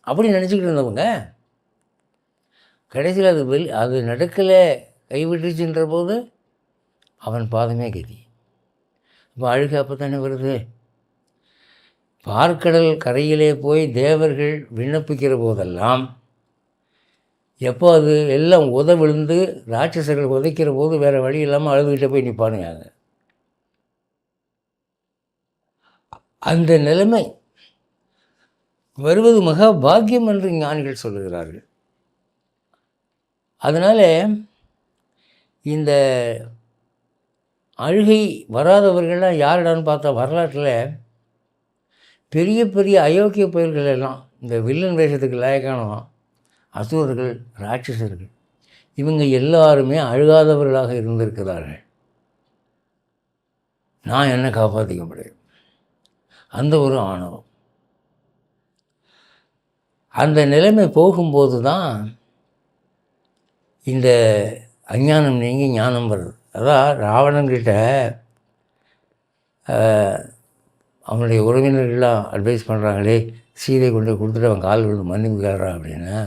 அப்படி நினச்சிக்கிட்டு இருந்தவங்க கடைசியில் அது நடக்கலை, கைவிட்டுச்சுன்ற போது அவன் பாதமே கதி. இப்போ அழுகை அப்போ தானே வருது. பார்க்கடல் கரையிலே போய் தேவர்கள் விண்ணப்பிக்கிற போதெல்லாம், எப்போ அது எல்லாம் விழுந்து ராட்சசர்கள் உதைக்கிற போது வேறு வழி இல்லாமல் அழுதுகிட்டே போய் நிற்பானுங்க. அந்த நிலைமை வருவது மகா பாக்கியம் என்று ஞானிகள் சொல்லுகிறார்கள். அதனால் இந்த அழுகை வராதவர்கள்லாம் யாரிடான்னு பார்த்தா வரலாற்றில் பெரிய பெரிய அயோக்கிய பயல்கள் எல்லாம் இந்த வில்லன் வேஷத்துக்கு லாயக்கான அசுரர்கள், ராட்சசர்கள், இவங்க எல்லாருமே அழுகாதவர்களாக இருந்திருக்கிறார்கள். நான் என்ன காப்பாற்றிக்க முடியும்? அந்த ஒரு ஆணவம். அந்த நிலைமை போகும்போது தான் இந்த அஞ்ஞானம் நீங்கி ஞானம் வருது. அதான் ராவணன்கிட்ட அவனுடைய உறவினர்கள்லாம் அட்வைஸ் பண்ணுறாங்களே, சீதை கொண்டு கொடுத்துட்டு அவன் கால் விழுந்து மன்னிப்பு கேட்குறான் அப்படின்னா,